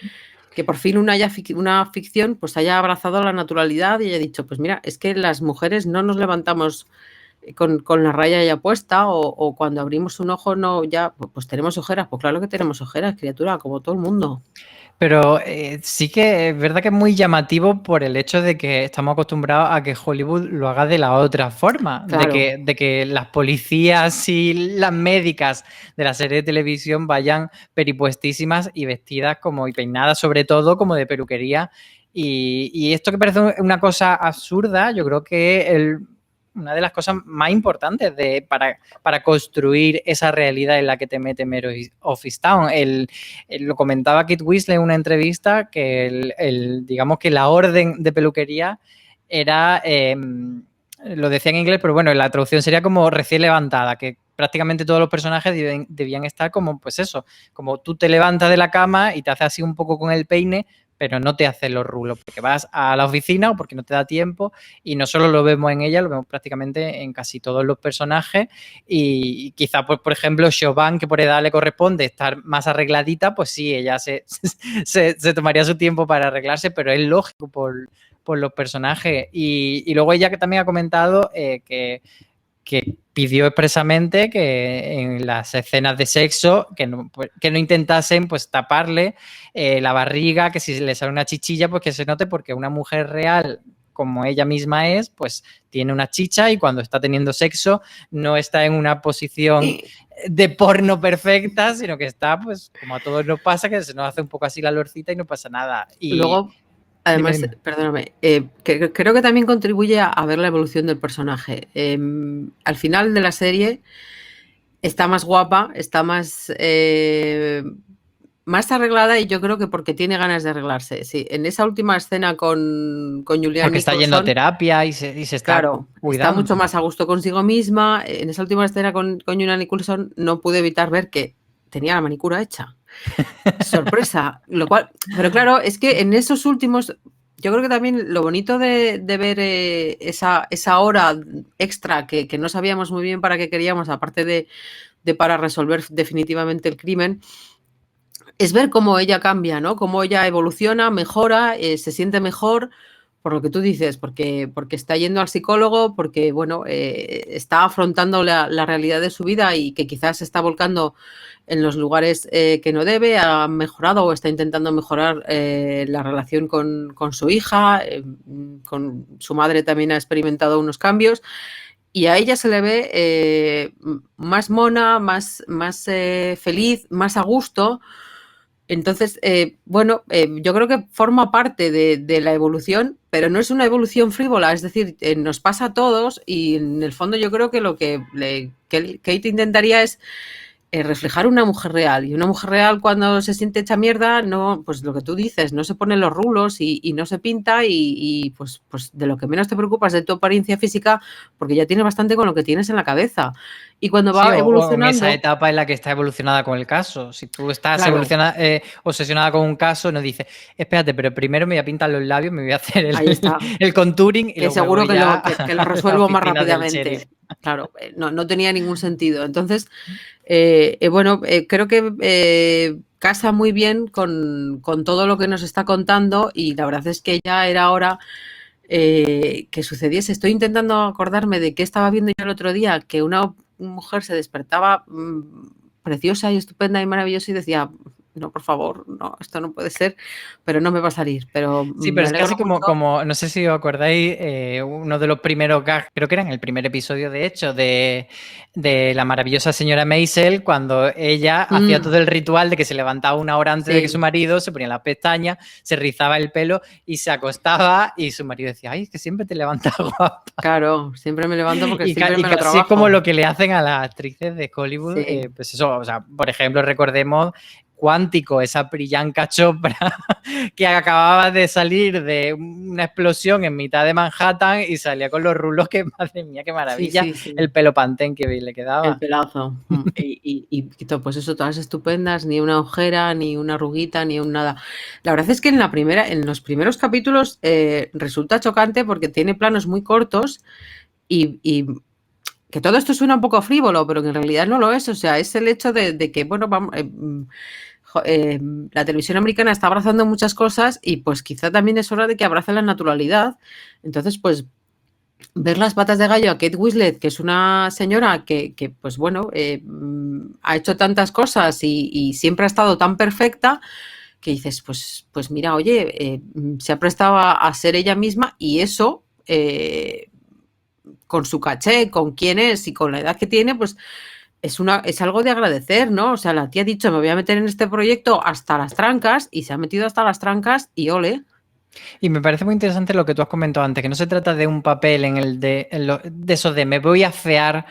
por fin una ficción pues haya abrazado la naturalidad y haya dicho, pues mira, es que las mujeres no nos levantamos con la raya ya puesta o cuando abrimos un ojo no ya pues tenemos ojeras. Pues claro que tenemos ojeras, criatura, como todo el mundo. Pero sí que es verdad que es muy llamativo por el hecho de que estamos acostumbrados a que Hollywood lo haga de la otra forma, Claro. de que las policías y las médicas de la serie de televisión vayan peripuestísimas y vestidas y peinadas sobre todo como de peluquería. Y esto que parece una cosa absurda, yo creo que una de las cosas más importantes para construir esa realidad en la que te mete Mare of Easttown. Lo comentaba Kate Winslet en una entrevista que digamos que la orden de peluquería era, lo decía en inglés, pero bueno, la traducción sería como recién levantada, que prácticamente todos los personajes debían estar como, pues eso, como tú te levantas de la cama y te haces así un poco con el peine, pero no te haces los rulos porque vas a la oficina o porque no te da tiempo, y no solo lo vemos en ella, lo vemos prácticamente en casi todos los personajes. Y quizá, pues, por ejemplo, Siobhan, que por edad le corresponde estar más arregladita, pues sí, ella se tomaría su tiempo para arreglarse, pero es lógico por los personajes. Y luego ella que también ha comentado que pidió expresamente que en las escenas de sexo que no intentasen pues taparle la barriga, que si le sale una chichilla pues que se note, porque una mujer real como ella misma es, pues tiene una chicha y cuando está teniendo sexo no está en una posición de porno perfecta, sino que está, pues como a todos nos pasa, que se nos hace un poco así la lorcita y no pasa nada. Y luego, además, dime. perdóname, creo que también contribuye a ver la evolución del personaje. Al final de la serie está más guapa, está más arreglada, y yo creo que porque tiene ganas de arreglarse. Sí, en esa última escena con Julianne porque está yendo a terapia y se está claro, cuidando. Está mucho más a gusto consigo misma. En esa última escena con Julianne Nicholson no pude evitar ver que tenía la manicura hecha. Sorpresa, lo cual, pero claro, es que en esos últimos, yo creo que también lo bonito de ver esa hora extra que no sabíamos muy bien para qué queríamos, aparte de para resolver definitivamente el crimen, es ver cómo ella cambia, ¿no? Cómo ella evoluciona, mejora, se siente mejor, por lo que tú dices, porque está yendo al psicólogo, porque bueno, está afrontando la realidad de su vida y que quizás se está volcando en los lugares que no debe, ha mejorado o está intentando mejorar la relación con su hija, con su madre también ha experimentado unos cambios, y a ella se le ve más mona, más feliz, más a gusto. Entonces, yo creo que forma parte de la evolución, pero no es una evolución frívola, es decir, nos pasa a todos, y en el fondo yo creo que lo que Kate intentaría es reflejar una mujer real, y una mujer real cuando se siente hecha mierda, no, pues lo que tú dices, no se pone los rulos y no se pinta, y pues de lo que menos te preocupas de tu apariencia física, porque ya tienes bastante con lo que tienes en la cabeza. Y cuando va evolucionando... en esa etapa en la que está evolucionada con el caso. Si tú estás obsesionada con un caso, no dices, espérate, pero primero me voy a pintar los labios, me voy a hacer el contouring, y que seguro que lo resuelvo más rápidamente. Claro, no tenía ningún sentido. Entonces, creo que casa muy bien con todo lo que nos está contando, y la verdad es que ya era hora que sucediese. Estoy intentando acordarme de qué estaba viendo yo el otro día, que una mujer se despertaba preciosa y estupenda y maravillosa y decía, no, por favor, no, esto no puede ser, pero no me va a salir. Pero sí, pero es casi como, no sé si os acordáis, uno de los primeros gags, creo que era en el primer episodio, de hecho, de la maravillosa señora Maisel, cuando ella hacía todo el ritual de que se levantaba una hora antes de que su marido, se ponía las pestañas, se rizaba el pelo y se acostaba, y su marido decía, ay, es que siempre te levantas guapa. Claro, siempre me levanto porque siempre me lo trabajo. Así es como lo que le hacen a las actrices de Hollywood, pues eso, o sea, por ejemplo, recordemos cuántico, esa Priyanka Chopra que acababa de salir de una explosión en mitad de Manhattan y salía con los rulos que, madre mía, qué maravilla, Sí. el pelo pantén que le El quedaba. pelazo. Pues eso, todas estupendas, ni una ojera, ni una arruguita, ni un nada. La verdad es que en los primeros capítulos resulta chocante porque tiene planos muy cortos y que todo esto suena un poco frívolo, pero que en realidad no lo es. O sea, es el hecho de que, bueno, la televisión americana está abrazando muchas cosas y pues quizá también es hora de que abrace la naturalidad. Entonces, pues ver las patas de gallo a Kate Winslet, que es una señora que pues bueno, ha hecho tantas cosas y siempre ha estado tan perfecta, que dices, pues mira, oye, se ha prestado a ser ella misma y eso, con su caché, con quién es y con la edad que tiene, pues es algo de agradecer, ¿no? O sea, la tía ha dicho, me voy a meter en este proyecto hasta las trancas y se ha metido hasta las trancas y ole. Y me parece muy interesante lo que tú has comentado antes, que no se trata de un papel de eso de me voy a fear,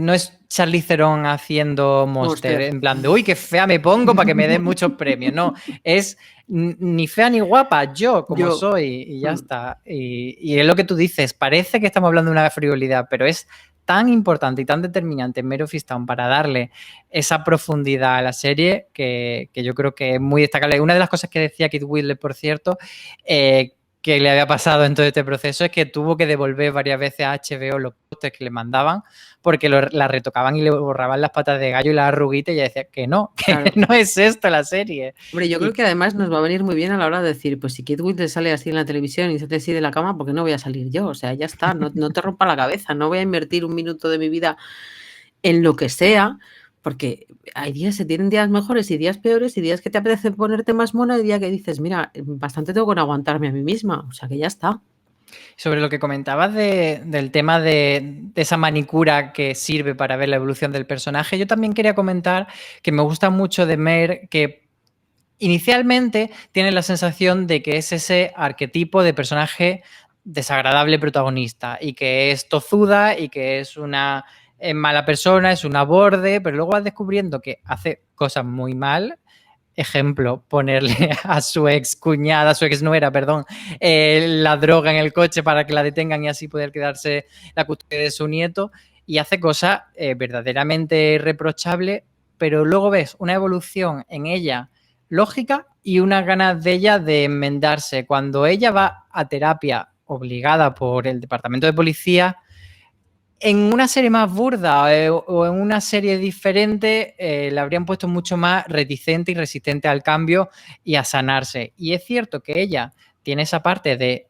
no es Charlize Theron haciendo Monster, en plan de uy, qué fea me pongo para que me den muchos premios, no, es ni fea ni guapa, yo como soy y ya está. Y es lo que tú dices, parece que estamos hablando de una frivolidad, pero es tan importante y tan determinante en Mare of Easttown para darle esa profundidad a la serie que yo creo que es muy destacable. Una de las cosas que decía Kate Winslet, por cierto, que le había pasado en todo este proceso es que tuvo que devolver varias veces a HBO los pósters que le mandaban porque la retocaban y le borraban las patas de gallo y las arruguitas y ella decía que no, claro, no es esto la serie. Hombre, yo creo que además nos va a venir muy bien a la hora de decir, pues si Kate Winslet sale así en la televisión y sale así de la cama, ¿por qué no voy a salir yo? O sea, ya está, no te rompa la cabeza, no voy a invertir un minuto de mi vida en lo que sea, porque se tienen días mejores y días peores y días que te apetece ponerte más mona y día que dices, mira, bastante tengo con aguantarme a mí misma, o sea que ya está. Sobre lo que comentabas del tema de esa manicura que sirve para ver la evolución del personaje, yo también quería comentar que me gusta mucho de Mare, que inicialmente tiene la sensación de que es ese arquetipo de personaje desagradable protagonista y que es tozuda y que es una mala persona, es una borde, pero luego vas descubriendo que hace cosas muy mal. Ejemplo, ponerle a su ex cuñada, a su ex nuera, perdón, la droga en el coche para que la detengan y así poder quedarse la custodia de su nieto, y hace cosas verdaderamente reprochables, pero luego ves una evolución en ella lógica y unas ganas de ella de enmendarse. Cuando ella va a terapia obligada por el departamento de policía, en una serie más burda o en una serie diferente la habrían puesto mucho más reticente y resistente al cambio y a sanarse. Y es cierto que ella tiene esa parte de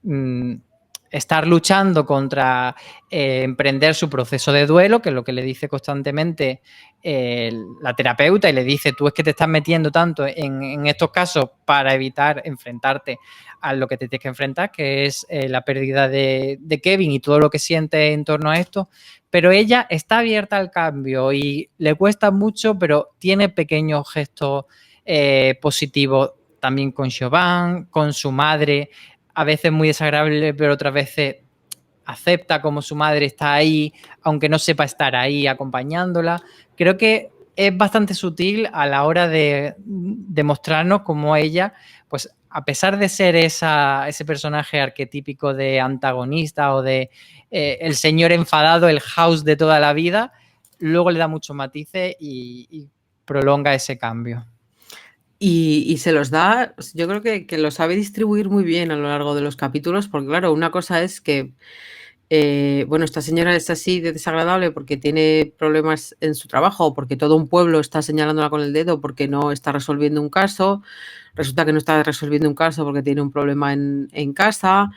estar luchando contra emprender su proceso de duelo, que es lo que le dice constantemente la terapeuta, y le dice, tú es que te estás metiendo tanto en estos casos para evitar enfrentarte a lo que te tienes que enfrentar, que es la pérdida de Kevin y todo lo que siente en torno a esto, pero ella está abierta al cambio y le cuesta mucho, pero tiene pequeños gestos positivos también con Siobhan, con su madre, a veces muy desagradable, pero otras veces acepta como su madre está ahí, aunque no sepa estar ahí acompañándola. Creo que es bastante sutil a la hora de mostrarnos cómo ella, pues a pesar de ser ese personaje arquetípico de antagonista o de el señor enfadado, el house de toda la vida, luego le da muchos matices y prolonga ese cambio. Y se los da, yo creo que lo sabe distribuir muy bien a lo largo de los capítulos, porque claro, una cosa es que, bueno, esta señora es así de desagradable porque tiene problemas en su trabajo, o porque todo un pueblo está señalándola con el dedo porque no está resolviendo un caso, resulta que no está resolviendo un caso porque tiene un problema en casa,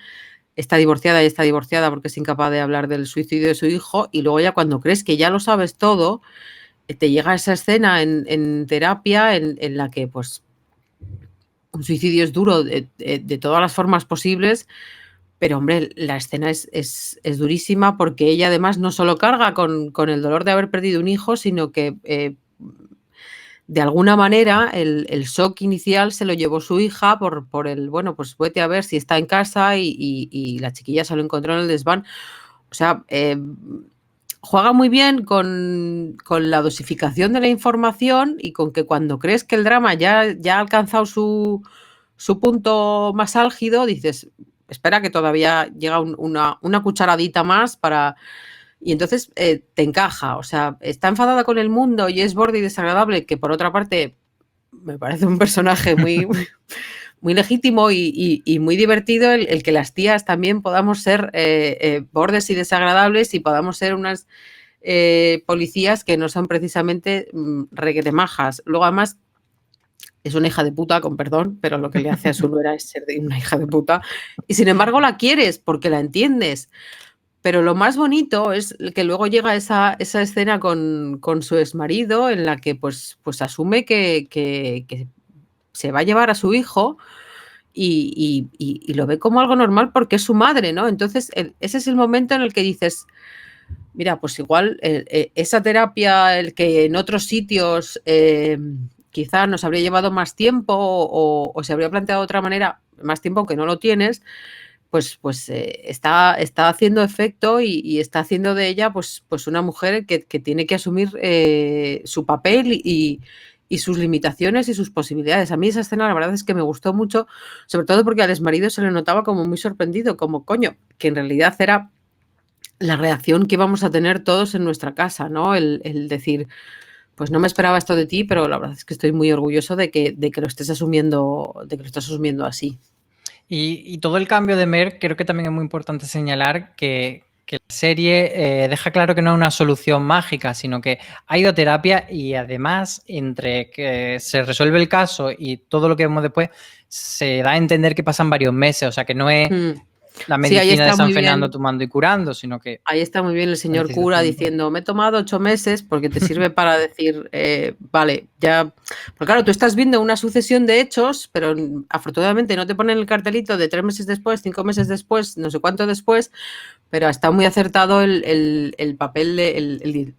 está divorciada y está divorciada porque es incapaz de hablar del suicidio de su hijo, y luego ya cuando crees que ya lo sabes todo, te llega esa escena en terapia en la que pues un suicidio es duro de todas las formas posibles, pero hombre, la escena es durísima porque ella además no solo carga con el dolor de haber perdido un hijo, sino que de alguna manera el shock inicial se lo llevó su hija por el, bueno, pues vete a ver si está en casa y la chiquilla se lo encontró en el desván. O sea, juega muy bien con la dosificación de la información y con que cuando crees que el drama ya ha alcanzado su punto más álgido, dices, espera que todavía llega una cucharadita más para... Y entonces te encaja, o sea, está enfadada con el mundo y es borde y desagradable, que por otra parte me parece un personaje muy, muy legítimo y muy divertido el que las tías también podamos ser bordes y desagradables y podamos ser unas policías que no son precisamente requetemajas. Luego además es una hija de puta, con perdón, pero lo que le hace a su nuera es ser una hija de puta y sin embargo la quieres porque la entiendes. Pero lo más bonito es que luego llega esa escena con su exmarido en la que pues asume que se va a llevar a su hijo y lo ve como algo normal porque es su madre, ¿no? Entonces ese es el momento en el que dices, mira, pues igual esa terapia, el que en otros sitios quizá nos habría llevado más tiempo o se habría planteado de otra manera, más tiempo aunque no lo tienes, pues está haciendo efecto y está haciendo de ella pues una mujer que tiene que asumir su papel y sus limitaciones y sus posibilidades. A mí esa escena la verdad es que me gustó mucho, sobre todo porque al exmarido se le notaba como muy sorprendido, como coño, que en realidad era la reacción que íbamos a tener todos en nuestra casa, ¿no? El decir, pues no me esperaba esto de ti, pero la verdad es que estoy muy orgulloso de que lo estés asumiendo, así. Y todo el cambio de Mer, creo que también es muy importante señalar que la serie deja claro que no es una solución mágica, sino que ha ido a terapia y además entre que se resuelve el caso y todo lo que vemos después, se da a entender que pasan varios meses, o sea que no es la medicina de San Fernando tomando y curando, sino que... Ahí está muy bien el señor cura diciendo, me he tomado 8 meses porque te sirve para decir, vale, ya... Porque claro, tú estás viendo una sucesión de hechos, pero afortunadamente no te ponen el cartelito de 3 meses después, 5 meses después, no sé cuánto después, pero está muy acertado el papel, el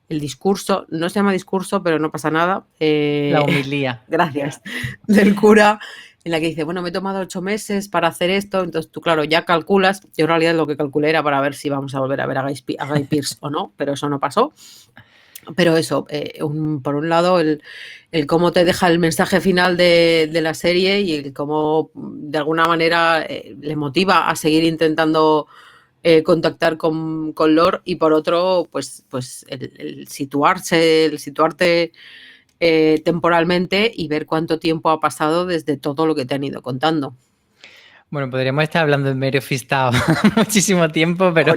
discurso, no se llama discurso, pero no pasa nada. La homilía. Gracias. Del cura, en la que dice, bueno, me he tomado 8 meses para hacer esto, entonces tú, claro, ya calculas, yo en realidad lo que calculé era para ver si vamos a volver a ver a Guy Pearce o no, pero eso no pasó. Pero eso, por un lado, el cómo te deja el mensaje final de la serie y el cómo, de alguna manera, le motiva a seguir intentando contactar con Lore, y por otro, pues el situarte temporalmente y ver cuánto tiempo ha pasado desde todo lo que te han ido contando. Bueno, podríamos estar hablando de Mary of Easttown muchísimo tiempo, pero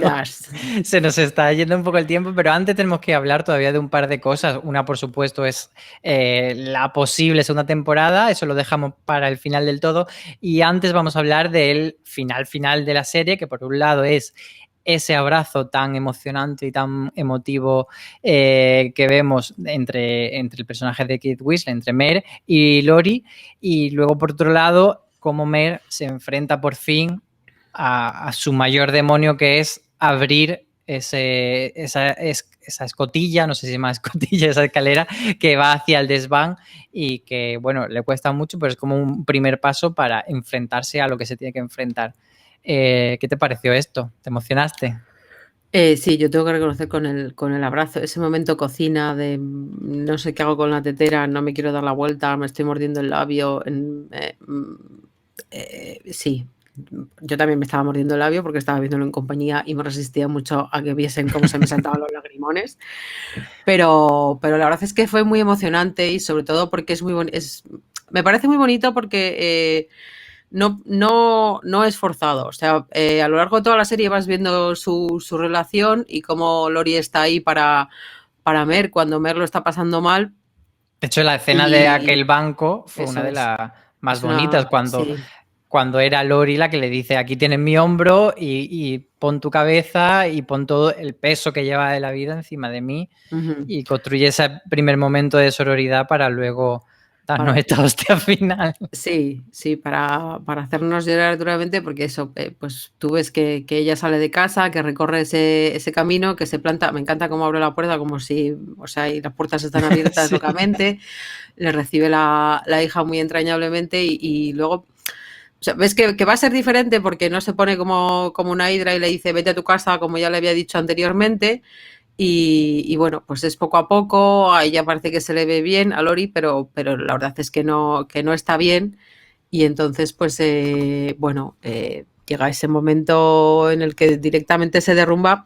se nos está yendo un poco el tiempo, pero antes tenemos que hablar todavía de un par de cosas. Una, por supuesto, es la posible segunda temporada, eso lo dejamos para el final del todo, y antes vamos a hablar del final de la serie, que por un lado es ese abrazo tan emocionante y tan emotivo que vemos entre el personaje de Kate Winslet, entre Mer y Lori, y luego por otro lado cómo Mer se enfrenta por fin a su mayor demonio, que es abrir esa escotilla, no sé si se llama escotilla, esa escalera que va hacia el desván y que, bueno, le cuesta mucho, pero es como un primer paso para enfrentarse a lo que se tiene que enfrentar. ¿Qué te pareció esto? ¿Te emocionaste? Sí, yo tengo que reconocer con el abrazo, ese momento cocina de no sé qué hago con la tetera, no me quiero dar la vuelta, me estoy mordiendo el labio. Sí, yo también me estaba mordiendo el labio porque estaba viéndolo en compañía y me resistía mucho a que viesen cómo se me saltaban los lagrimones. Pero la verdad es que fue muy emocionante y sobre todo porque me parece muy bonito porque... No es forzado, o sea, a lo largo de toda la serie vas viendo su relación y cómo Lori está ahí para Mer cuando Mer lo está pasando mal. De hecho, la escena de aquel banco fue una de las más bonitas cuando era Lori la que le dice, aquí tienes mi hombro y pon tu cabeza y pon todo el peso que lleva de la vida encima de mí, y construye ese primer momento de sororidad para luego... darnos esta hostia final. Sí, para hacernos llorar duramente, porque eso, pues tú ves que ella sale de casa, que recorre ese camino, que se planta, me encanta cómo abre la puerta, como si, o sea, y las puertas están abiertas sí. Locamente, le recibe la hija muy entrañablemente y luego, o sea, ves que va a ser diferente porque no se pone como una hidra y le dice vete a tu casa, como ya le había dicho anteriormente, Y bueno, pues es poco a poco, a ella parece que se le ve bien a Lori, pero la verdad es que no está bien. Y entonces, pues bueno, llega ese momento en el que directamente se derrumba,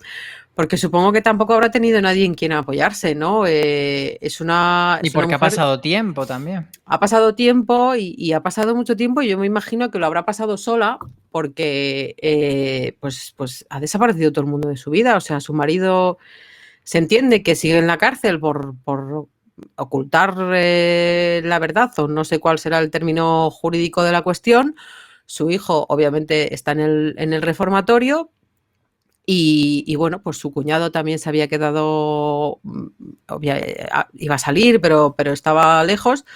porque supongo que tampoco habrá tenido nadie en quien apoyarse, ¿no? Es una Y porque ha mujer, pasado tiempo también. ha pasado tiempo y ha pasado mucho tiempo y yo me imagino que lo habrá pasado sola porque pues ha desaparecido todo el mundo de su vida. O sea, su marido se entiende que sigue en la cárcel por ocultar la verdad, o no sé cuál será el término jurídico de la cuestión. Su hijo obviamente está en el reformatorio y bueno, pues su cuñado también se había quedado, iba a salir, pero estaba lejos.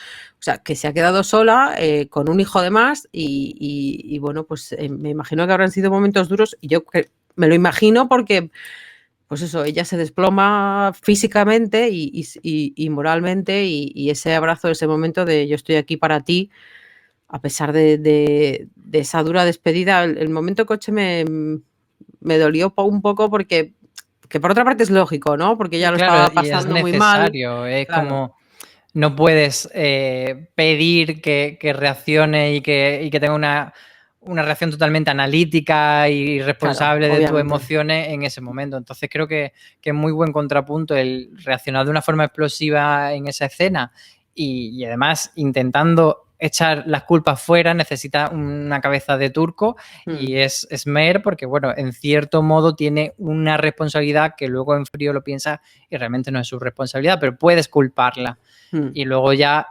O sea, que se ha quedado sola con un hijo de más y bueno, pues me imagino que habrán sido momentos duros y yo me lo imagino porque pues eso, ella se desploma físicamente y moralmente y ese abrazo, ese momento de yo estoy aquí para ti, a pesar de esa dura despedida, el momento coche me dolió un poco porque, que por otra parte es lógico, ¿no? Porque ella lo Claro, estaba y es pasando muy mal. necesario. Es Claro, como no puedes pedir que reaccione y que tenga una reacción totalmente analítica y claro, responsable de tus obviamente. emociones en ese momento. Entonces creo que es muy buen contrapunto el reaccionar de una forma explosiva en esa escena y además intentando echar las culpas fuera, necesita una cabeza de turco y es Mer porque, bueno, en cierto modo tiene una responsabilidad que luego en frío lo piensa y realmente no es su responsabilidad, pero puedes culparla. Y luego ya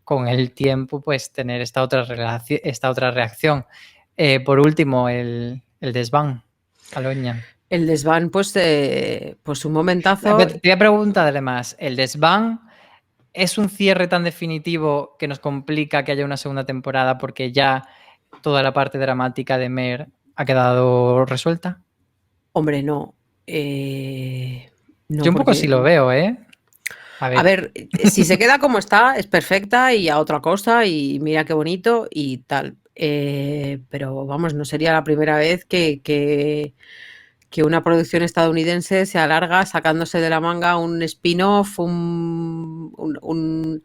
con el tiempo pues tener esta otra reacción. Por último, el desván, Aloña. El desván, pues un momentazo. Te voy a preguntar además, ¿el desván es un cierre tan definitivo que nos complica que haya una segunda temporada porque ya toda la parte dramática de Mer ha quedado resuelta? Hombre, no. No, Yo un poco sí lo veo, ¿eh? A ver, si se queda como está, es perfecta y a otra cosa y mira qué bonito y tal. Pero vamos, no sería la primera vez que una producción estadounidense se alarga sacándose de la manga un spin-off, una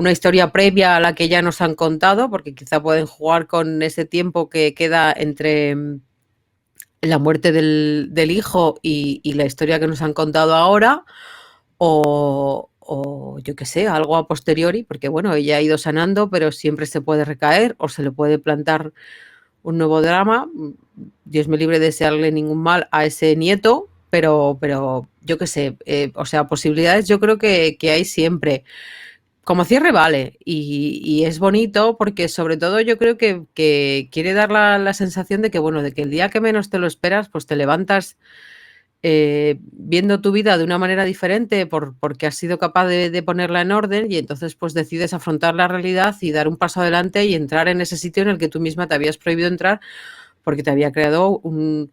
historia previa a la que ya nos han contado, porque quizá pueden jugar con ese tiempo que queda entre la muerte del hijo y la historia que nos han contado ahora. O yo qué sé, algo a posteriori, porque bueno, ella ha ido sanando, pero siempre se puede recaer o se le puede plantar un nuevo drama. Dios me libre de desearle ningún mal a ese nieto, pero yo qué sé, o sea, posibilidades yo creo que hay siempre. Como cierre vale, y es bonito porque sobre todo yo creo que quiere dar la sensación de que, bueno, de que el día que menos te lo esperas, pues te levantas viendo tu vida de una manera diferente porque has sido capaz de ponerla en orden y entonces pues decides afrontar la realidad y dar un paso adelante y entrar en ese sitio en el que tú misma te habías prohibido entrar porque te había creado un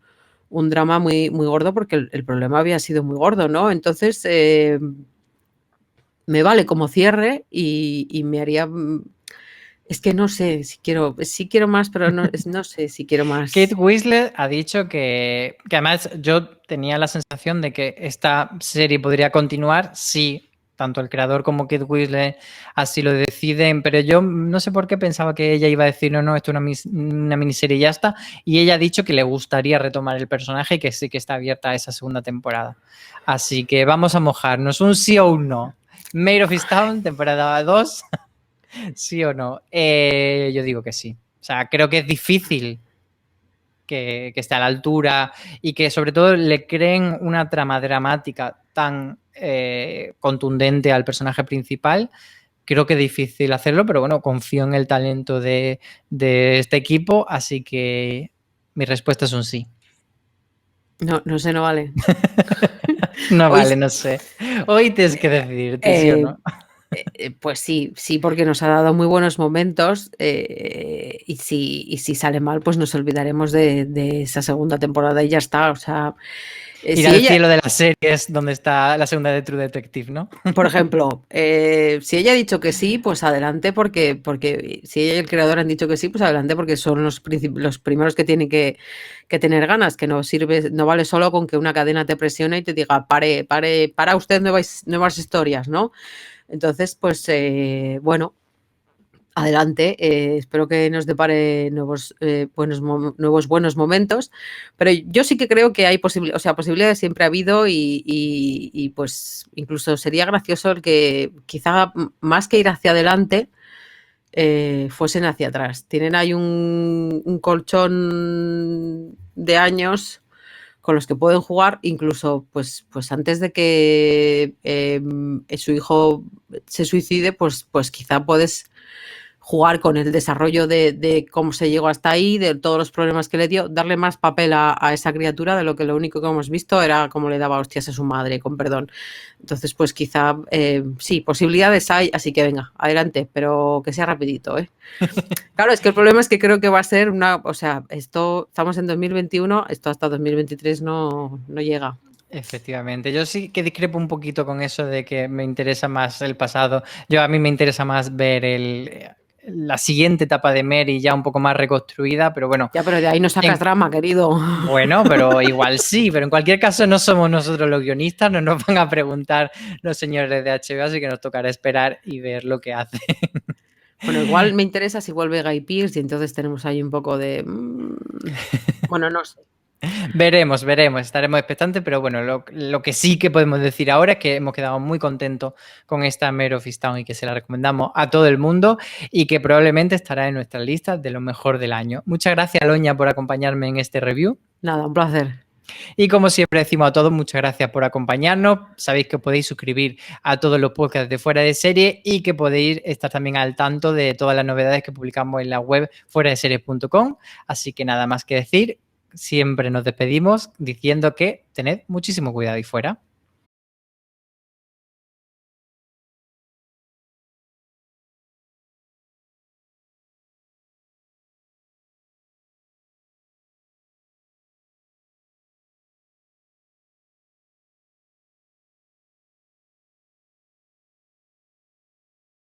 drama muy, muy gordo porque el problema había sido muy gordo, ¿no? Entonces me vale como cierre y me haría... Es que no sé si quiero más, pero no sé si quiero más. Kate Winslet ha dicho que además yo tenía la sensación de que esta serie podría continuar si tanto el creador como Kate Winslet así lo deciden, pero yo no sé por qué pensaba que ella iba a decir no, esto es una miniserie y ya está, y ella ha dicho que le gustaría retomar el personaje y que sí que está abierta a esa segunda temporada. Así que vamos a mojarnos, un sí o un no. Maid of Easttown, temporada 2... ¿Sí o no? Yo digo que sí. O sea, creo que es difícil que esté a la altura y que sobre todo le creen una trama dramática tan contundente al personaje principal. Creo que es difícil hacerlo, pero bueno, confío en el talento de este equipo, así que mi respuesta es un sí. No sé, no vale. No Hoy, vale, no sé. Hoy tienes que decidirte, ¿sí o no? Pues sí, porque nos ha dado muy buenos momentos y si sale mal, pues nos olvidaremos de esa segunda temporada y ya está. O sea, Ir Si al ella, cielo de las series donde está la segunda de True Detective, ¿no? por ejemplo, si ella ha dicho que sí, pues adelante, porque si ella y el creador han dicho que sí, pues adelante, porque son los primeros que tienen que tener ganas, que no sirve, no vale solo con que una cadena te presione y te diga, para usted nuevas historias, ¿no? Entonces, pues bueno, adelante, espero que nos depare nuevos buenos momentos, pero yo sí que creo que hay posibilidades, o sea, posibilidades siempre ha habido y, pues incluso sería gracioso el que quizá más que ir hacia adelante, fuesen hacia atrás. Tienen ahí un colchón de años con los que pueden jugar, incluso pues antes de que su hijo se suicide, pues quizá puedes jugar con el desarrollo de cómo se llegó hasta ahí, de todos los problemas que le dio, darle más papel a esa criatura de lo que lo único que hemos visto era cómo le daba hostias a su madre, con perdón. Entonces, pues quizá, sí, posibilidades hay, así que venga, adelante, pero que sea rapidito, ¿eh? Claro, es que el problema es que creo que va a ser o sea, esto, estamos en 2021, esto hasta 2023 no llega. Efectivamente, yo sí que discrepo un poquito con eso de que me interesa más el pasado. A mí me interesa más ver la siguiente etapa de Mary ya un poco más reconstruida, pero bueno. Ya, pero de ahí no sacas drama, querido. Bueno, pero igual sí, pero en cualquier caso no somos nosotros los guionistas, no nos van a preguntar los señores de HBO, así que nos tocará esperar y ver lo que hacen. Bueno, igual me interesa si vuelve Guy Pearce y entonces tenemos ahí un poco de... Bueno, no sé. Veremos, estaremos expectantes, pero bueno, lo que sí que podemos decir ahora es que hemos quedado muy contentos con esta Mare of Easttown y que se la recomendamos a todo el mundo y que probablemente estará en nuestra lista de lo mejor del año. Muchas gracias, Aloña, por acompañarme en este review. Nada, un placer. Y como siempre decimos a todos, muchas gracias por acompañarnos. Sabéis que os podéis suscribir a todos los podcasts de Fuera de Serie y que podéis estar también al tanto de todas las novedades que publicamos en la web fueradeseries.com. Así que nada más que decir. Siempre nos despedimos diciendo que tened muchísimo cuidado ahí fuera.